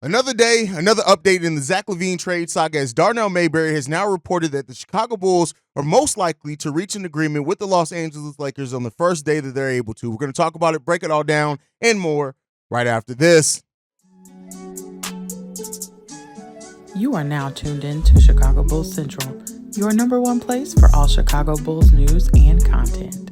Another day, another update in the Zach LaVine trade saga as Darnell AMyberry has now reported that the Chicago Bulls are most likely to reach an agreement with the Los Angeles Lakers on the first day that they're able to. We're going to talk about it, break it all down, and more right after this. You are now tuned in to Chicago Bulls Central, your number one place for all Chicago Bulls news and content.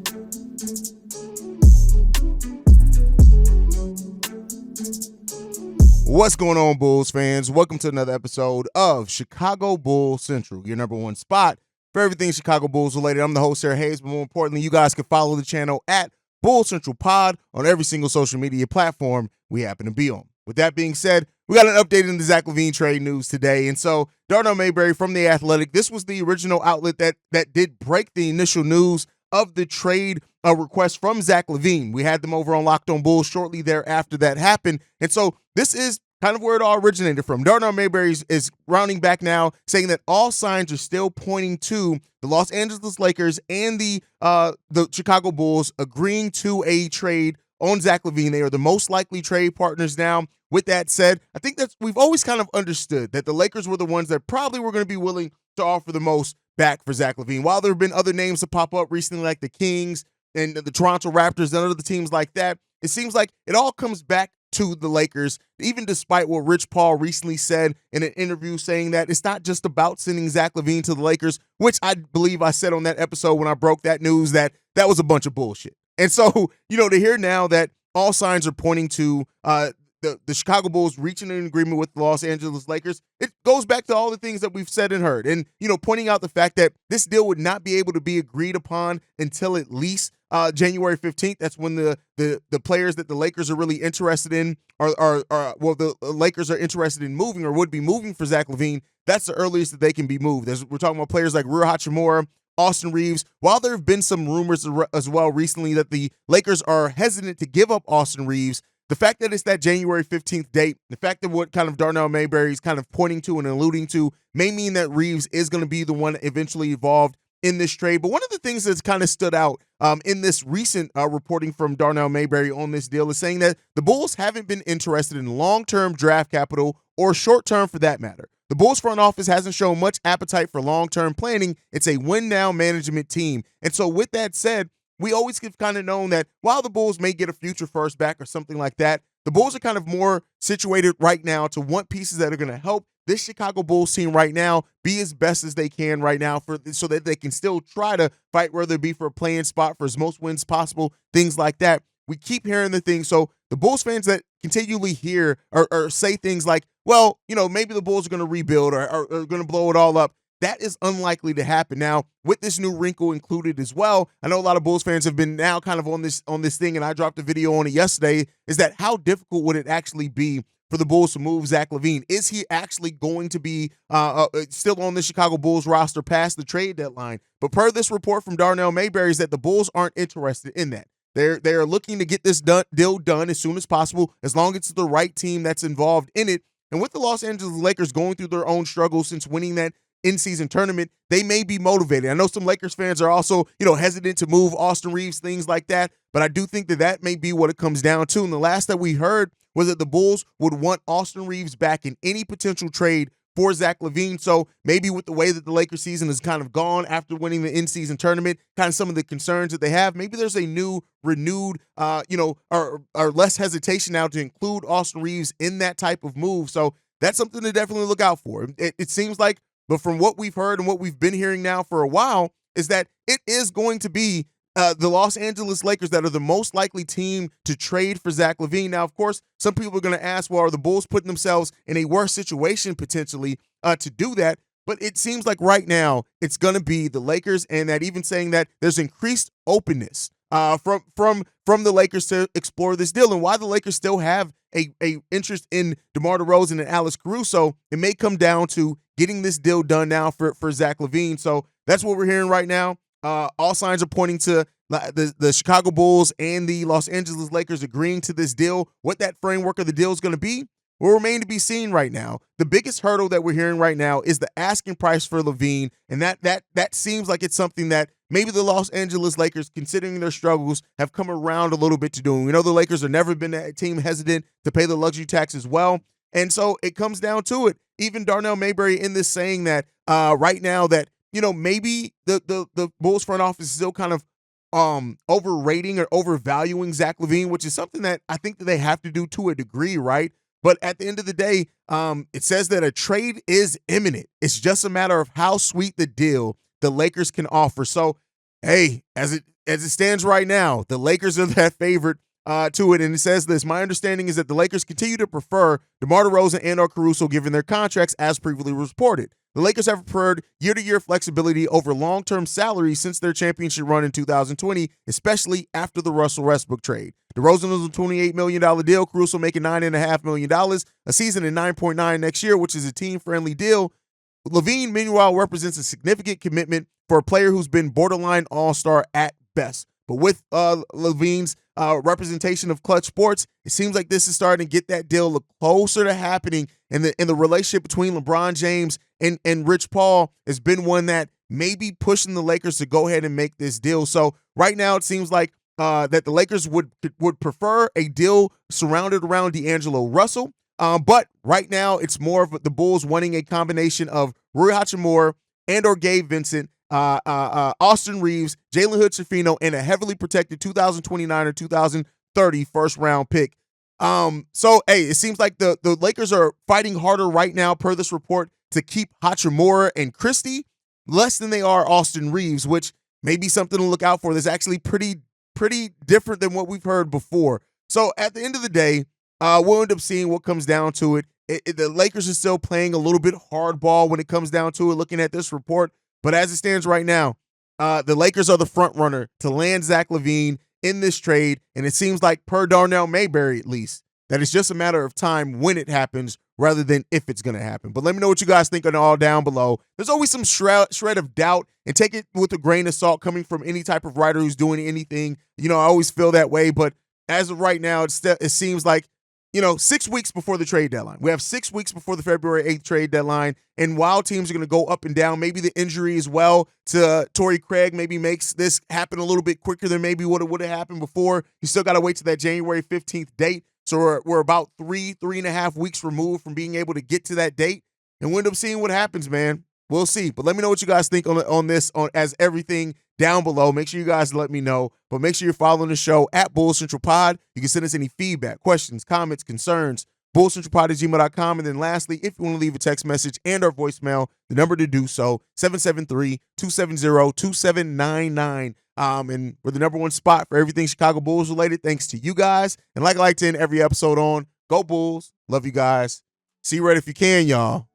What's going on, Bulls fans? Welcome to another episode of Chicago Bulls Central, your number one spot for everything Chicago Bulls related. I'm the host, HAize, but more importantly, you guys can follow the channel at Bulls Central Pod on every single social media platform we happen to be on. With that being said, we got an update in the Zach LaVine trade news today. And so Darnell AMyberry from The Athletic, this was the original outlet that did break the initial news of the trade request from Zach LaVine. We had them over on Locked on Bulls shortly thereafter that happened. And so this is kind of where it all originated from. Darnell AMyberry is rounding back now, saying that all signs are still pointing to the Los Angeles Lakers and the Chicago Bulls agreeing to a trade on Zach LaVine. They are the most likely trade partners now. With that said, I think that we've always kind of understood that the Lakers were the ones that probably were going to be willing to offer the most back for Zach LaVine. While there have been other names to pop up recently, like the Kings and the Toronto Raptors and other teams like that, it seems like it all comes back to the Lakers, even despite what Rich Paul recently said in an interview, saying that it's not just about sending Zach LaVine to the Lakers, which I believe I said on that episode when I broke that news that was a bunch of bullshit. And so, to hear now that all signs are pointing to the Chicago Bulls reaching an agreement with the Los Angeles Lakers, it goes back to all the things that we've said and heard. And, pointing out the fact that this deal would not be able to be agreed upon until at least January 15th. That's when the players that the Lakers are really interested in the Lakers are interested in moving or would be moving for Zach LaVine. That's the earliest that they can be moved. We're talking about players like Rui Hachimura, Austin Reeves. While there have been some rumors as well recently that the Lakers are hesitant to give up Austin Reeves, the fact that it's that January 15th date, the fact that what kind of Darnell AMyberry is kind of pointing to and alluding to may mean that Reeves is going to be the one eventually involved in this trade. But one of the things that's kind of stood out in this recent reporting from Darnell AMyberry on this deal is saying that the Bulls haven't been interested in long-term draft capital or short-term for that matter. The Bulls front office hasn't shown much appetite for long-term planning. It's a win-now management team. And so with that said, we always have kind of known that while the Bulls may get a future first back or something like that, the Bulls are kind of more situated right now to want pieces that are going to help this Chicago Bulls team right now be as best as they can right now so that they can still try to fight, whether it be for a playing spot for as most wins possible, things like that. We keep hearing the things. So the Bulls fans that continually hear or say things like, well, maybe the Bulls are going to rebuild or are going to blow it all up, that is unlikely to happen. Now, with this new wrinkle included as well, I know a lot of Bulls fans have been now kind of on this thing, and I dropped a video on it yesterday, is that how difficult would it actually be for the Bulls to move Zach LaVine? Is he actually going to be still on the Chicago Bulls roster past the trade deadline? But per this report from Darnell AMyberry is that the Bulls aren't interested in that. They are looking to get this deal done as soon as possible, as long as it's the right team that's involved in it. And with the Los Angeles Lakers going through their own struggles since winning that in-season tournament, they may be motivated. I know some Lakers fans are also, hesitant to move Austin Reeves, things like that, but I do think that may be what it comes down to. And the last that we heard was that the Bulls would want Austin Reeves back in any potential trade for Zach LaVine. So maybe with the way that the Lakers season has kind of gone after winning the in-season tournament, kind of some of the concerns that they have, maybe there's a new, renewed, or less hesitation now to include Austin Reeves in that type of move. So that's something to definitely look out for. It seems like, but from what we've heard and what we've been hearing now for a while, is that it is going to be the Los Angeles Lakers that are the most likely team to trade for Zach LaVine. Now, of course, some people are going to ask, well, are the Bulls putting themselves in a worse situation potentially to do that? But it seems like right now it's going to be the Lakers, and that even saying that there's increased openness from the Lakers to explore this deal. And why the Lakers still have a interest in DeMar DeRozan and Alex Caruso, it may come down to getting this deal done now for Zach LaVine. So that's what we're hearing right now. All signs are pointing to the Chicago Bulls and the Los Angeles Lakers agreeing to this deal. What that framework of the deal is going to be will remain to be seen right now. The biggest hurdle that we're hearing right now is the asking price for LaVine, and that seems like it's something that maybe the Los Angeles Lakers, considering their struggles, have come around a little bit to doing. We know the Lakers have never been a team hesitant to pay the luxury tax as well. And so it comes down to it. Even Darnell AMyberry in this saying that right now that, maybe the Bulls front office is still kind of overrating or overvaluing Zach LaVine, which is something that I think that they have to do to a degree, right? But at the end of the day, it says that a trade is imminent. It's just a matter of how sweet the deal the Lakers can offer. So, hey, as it stands right now, the Lakers are that favorite to it. And it says this: my understanding is that the Lakers continue to prefer DeMar DeRozan and/or Caruso given their contracts, as previously reported. The Lakers have preferred year-to-year flexibility over long-term salaries since their championship run in 2020, especially after the Russell Westbrook trade. DeRozan was a $28 million deal, Caruso making $9.5 million a season and $9.9 next year, which is a team-friendly deal. LaVine, meanwhile, represents a significant commitment for a player who's been borderline all-star at best. But with LaVine's representation of clutch sports, it seems like this is starting to get that deal look closer to happening. And the relationship between LeBron James and Rich Paul has been one that may be pushing the Lakers to go ahead and make this deal. So right now it seems like that the Lakers would prefer a deal surrounded around D'Angelo Russell. But right now it's more of the Bulls wanting a combination of Rui Hachimura and/or Gabe Vincent, Austin Reeves, Jalen Hood-Schifino, and a heavily protected 2029 or 2030 first-round pick. So, hey, it seems like the Lakers are fighting harder right now, per this report, to keep Hachimura and Christie less than they are Austin Reeves, which may be something to look out for. That's actually pretty different than what we've heard before. So, at the end of the day, we'll end up seeing what comes down to it. The Lakers are still playing a little bit hardball when it comes down to it, looking at this report. But as it stands right now, the Lakers are the front runner to land Zach LaVine in this trade. And it seems like, per Darnell AMyberry at least, that it's just a matter of time when it happens rather than if it's going to happen. But let me know what you guys think on all down below. There's always some shred of doubt, and take it with a grain of salt coming from any type of writer who's doing anything. I always feel that way. But as of right now, it seems like, 6 weeks before the trade deadline. We have 6 weeks before the February 8th trade deadline. And while teams are going to go up and down, maybe the injury as well to Torrey Craig maybe makes this happen a little bit quicker than maybe what it would have happened before. You still got to wait to that January 15th date. So we're about 3.5 weeks removed from being able to get to that date. And we'll end up seeing what happens, man. We'll see. But let me know what you guys think on this, as everything down below. Make sure you guys let me know. But make sure you're following the show at Bull Central Pod. You can send us any feedback, questions, comments, concerns, bullcentralpod@gmail.com. And then lastly, if you want to leave a text message and our voicemail, the number to do so, 773-270-2799. And we're the number one spot for everything Chicago Bulls related, thanks to you guys. And like I like to end every episode on, go Bulls. Love you guys. See you right if you can, y'all.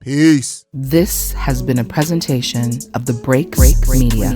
Peace. This has been a presentation of the Break Media.